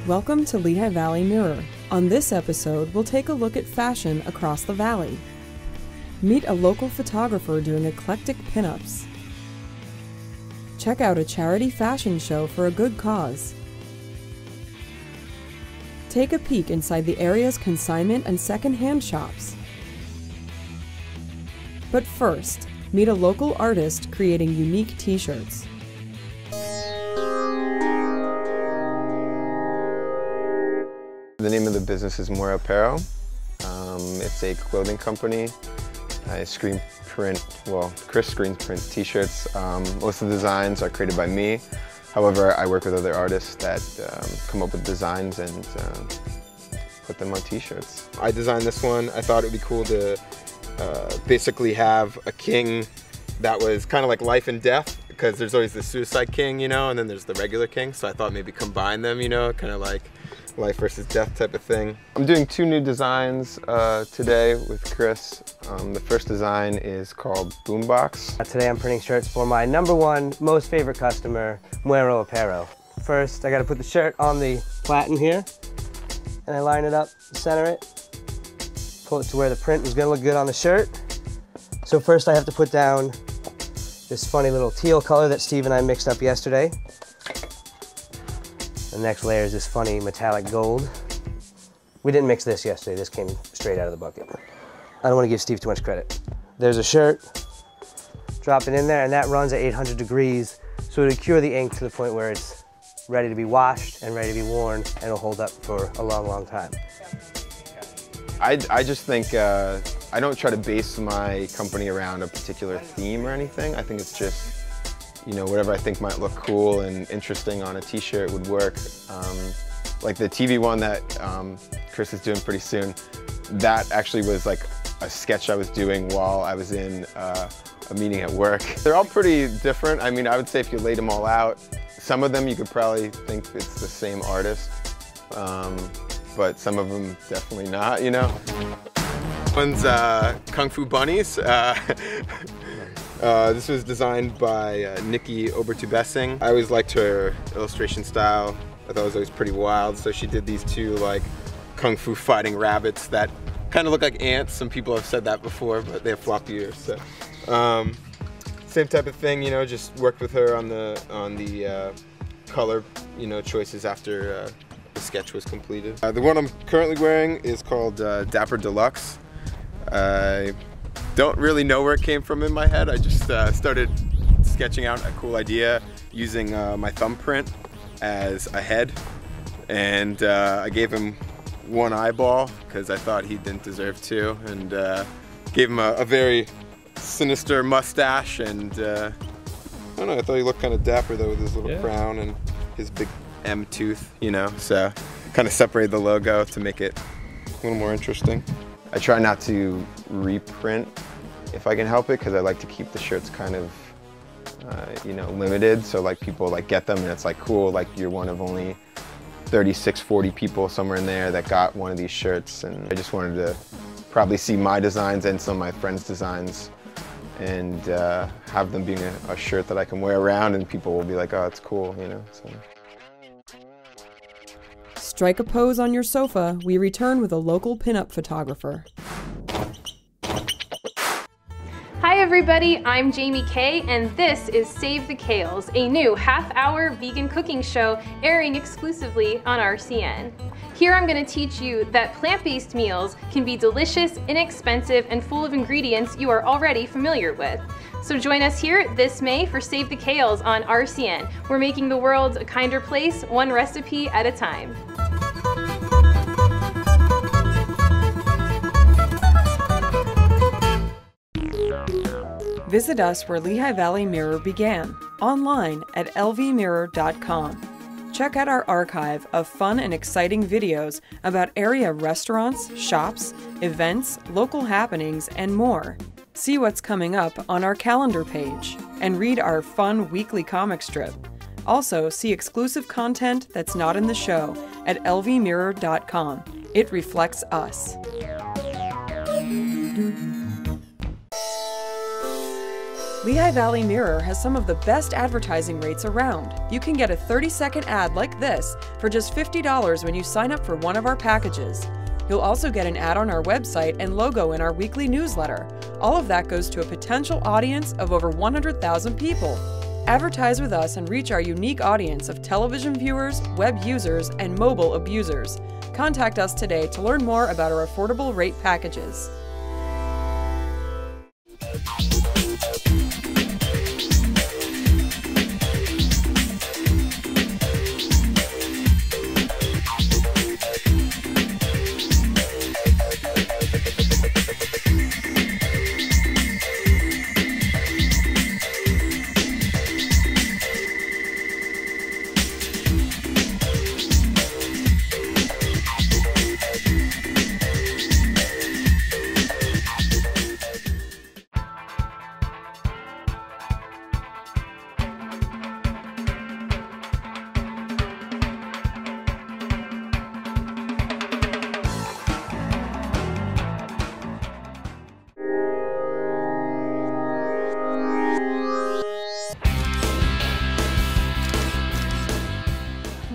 Welcome to Lehigh Valley Mirror. On this episode, we'll take a look at fashion across the valley. Meet a local photographer doing eclectic pinups. Check out a charity fashion show for a good cause. Take a peek inside the area's consignment and second-hand shops. But first, meet a local artist creating unique t-shirts. The name of the business is More Apparel. It's a clothing company. I screen print, well, Chris screen print t-shirts. Most of the designs are created by me. However, I work with other artists that come up with designs and put them on t-shirts. I designed this one. I thought it would be cool to basically have a king that was kind of like life and death, because there's always the suicide king, you know, and then there's the regular king. So I thought maybe combine them, you know, kind of like life versus death type of thing. I'm doing two new designs today with Chris. The first design is called Boombox. Today I'm printing shirts for my #1 most favorite customer, Muero Apparel. First, I gotta put the shirt on the platen here, and I line it up, center it, pull it to where the print is gonna look good on the shirt. So first I have to put down this funny little teal color that Steve and I mixed up yesterday. The next layer is this funny metallic gold. We didn't mix this yesterday, this came straight out of the bucket. I don't want to give Steve too much credit. There's a shirt, drop it in there, and that runs at 800 degrees, so it'll cure the ink to the point where it's ready to be washed and ready to be worn, and it'll hold up for a long, long time. I just think, I don't try to base my company around a particular theme or anything. I think it's just, you know, whatever I think might look cool and interesting on a t-shirt would work. Like the TV one that Chris is doing pretty soon, that actually was like a sketch I was doing while I was in a meeting at work. They're all pretty different. I mean, I would say if you laid them all out, some of them you could probably think it's the same artist, but some of them definitely not, you know. One's Kung Fu Bunnies. This was designed by Nikki Obertubessing. I always liked her illustration style. I thought it was always pretty wild, so she did these two like Kung Fu fighting rabbits that kind of look like ants. Some people have said that before, but they have floppy ears. So same type of thing, you know, just worked with her on the color, you know, choices after the sketch was completed. The one I'm currently wearing is called Dapper Deluxe. I don't really know where it came from in my head. I just started sketching out a cool idea using my thumbprint as a head, and I gave him one eyeball because I thought he didn't deserve two, and gave him a very sinister mustache, and I don't know, I thought he looked kind of dapper though with his little crown and his big M tooth, you know, so kind of separated the logo to make it a little more interesting. I try not to reprint if I can help it, because I like to keep the shirts kind of, you know, limited. So like people like get them and it's like cool, like you're one of only 36, 40 people somewhere in there that got one of these shirts. And I just wanted to probably see my designs and some of my friends' designs and have them being a shirt that I can wear around and people will be like, oh, it's cool, you know. So. Strike a pose on your sofa, we return with a local pinup photographer. Hi everybody! everybody, I'm Jamie Kay, and this is Save the Kales, a new half-hour vegan cooking show airing exclusively on RCN. Here I'm going to teach you that plant-based meals can be delicious, inexpensive, and full of ingredients you are already familiar with. So join us here this May for Save the Kales on RCN. We're making the world a kinder place, one recipe at a time. Visit us where Lehigh Valley Mirror began, online at LVmirror.com. Check out our archive of fun and exciting videos about area restaurants, shops, events, local happenings, and more. See what's coming up on our calendar page, and read our fun weekly comic strip. Also, see exclusive content that's not in the show at LVmirror.com. It reflects us. Lehigh Valley Mirror has some of the best advertising rates around. You can get a 30-second ad like this for just $50 when you sign up for one of our packages. You'll also get an ad on our website and logo in our weekly newsletter. All of that goes to a potential audience of over 100,000 people. Advertise with us and reach our unique audience of television viewers, web users, and mobile abusers. Contact us today to learn more about our affordable rate packages.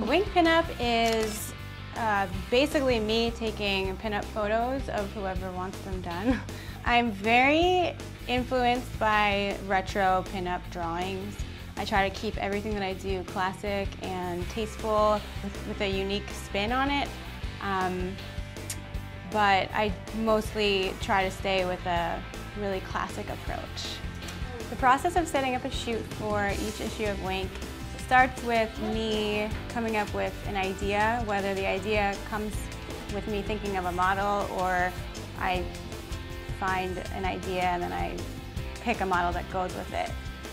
Wink pinup is basically me taking pinup photos of whoever wants them done. I'm very influenced by retro pinup drawings. I try to keep everything that I do classic and tasteful with a unique spin on it. But I mostly try to stay with a really classic approach. The process of setting up a shoot for each issue of Wink starts with me coming up with an idea, whether the idea comes with me thinking of a model or I find an idea and then I pick a model that goes with it.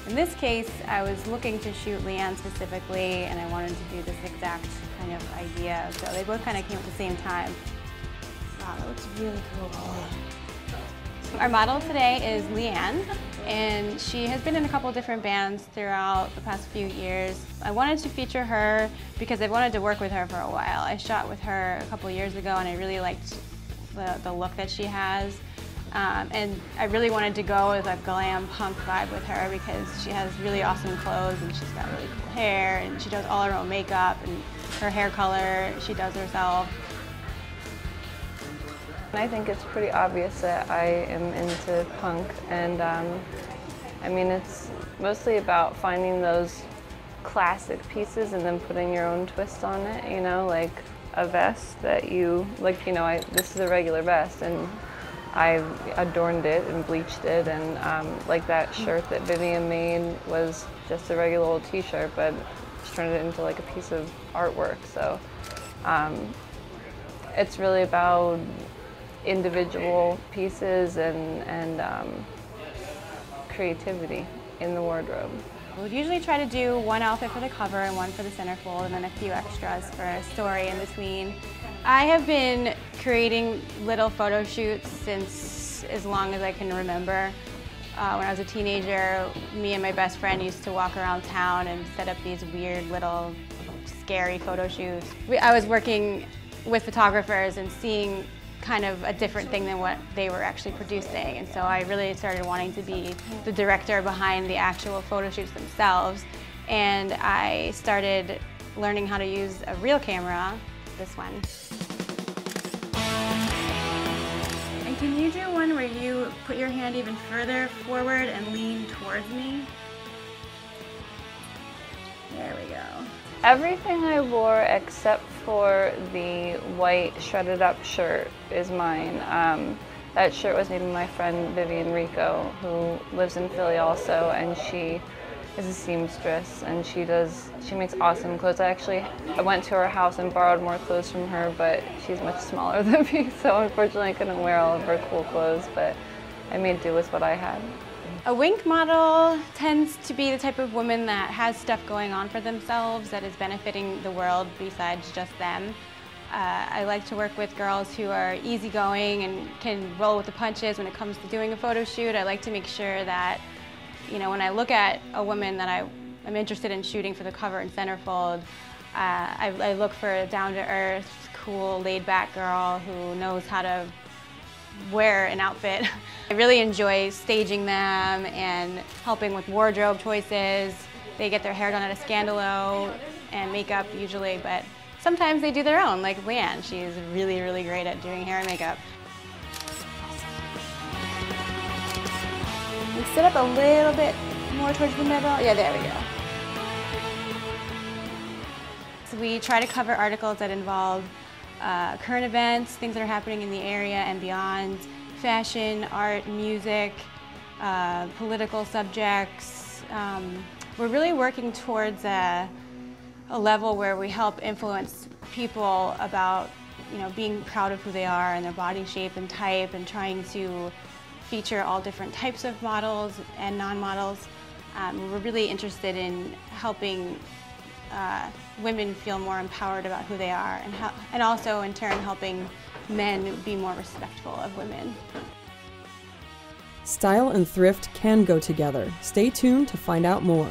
In this case, I was looking to shoot Leanne specifically and I wanted to do this exact kind of idea, so they both kind of came at the same time. Wow, that looks really cool. Our model today is Leanne, and she has been in a couple different bands throughout the past few years. I wanted to feature her because I've wanted to work with her for a while. I shot with her a couple years ago and I really liked the look that she has. And I really wanted to go with a glam punk vibe with her because she has really awesome clothes and she's got really cool hair and she does all her own makeup and her hair color she does herself. I think it's pretty obvious that I am into punk, and I mean, it's mostly about finding those classic pieces and then putting your own twist on it, you know, like a vest that you, like, you know, this is a regular vest and I adorned it and bleached it, and like that shirt that Vivian made was just a regular old t-shirt, but she turned it into like a piece of artwork. So it's really about individual pieces and creativity in the wardrobe. We'll usually try to do one outfit for the cover and one for the centerfold and then a few extras for a story in between. I have been creating little photo shoots since as long as I can remember. When I was a teenager, me and my best friend used to walk around town and set up these weird little scary photo shoots. I was working with photographers and seeing kind of a different thing than what they were actually producing, and so I really started wanting to be the director behind the actual photo shoots themselves, and I started learning how to use a real camera, this one. Can you do one where you put your hand even further forward and lean towards me? There we go. Everything I wore except for the white shredded up shirt is mine. That shirt was made by my friend Vivian Rico, who lives in Philly also, and she is a seamstress, and she makes awesome clothes. I went to her house and borrowed more clothes from her, but she's much smaller than me, so unfortunately I couldn't wear all of her cool clothes, but I made do with what I had. A wink model tends to be the type of woman that has stuff going on for themselves that is benefiting the world besides just them. I like to work with girls who are easygoing and can roll with the punches when it comes to doing a photo shoot. I like to make sure that, you know, when I look at a woman that I'm interested in shooting for the cover and centerfold, I look for a down-to-earth, cool, laid-back girl who knows how to wear an outfit. I really enjoy staging them and helping with wardrobe choices. They get their hair done at a Scandalo and makeup usually, but sometimes they do their own, like Leanne. She's really, really great at doing hair and makeup. We sit up a little bit more towards the middle. Yeah, there we go. So we try to cover articles that involve current events, things that are happening in the area and beyond, fashion, art, music, political subjects. We're really working towards a level where we help influence people about, you know, being proud of who they are and their body shape and type, and trying to feature all different types of models and non-models. We're really interested in helping women feel more empowered about who they are, and also in turn helping men be more respectful of women. Style and thrift can go together. Stay tuned to find out more.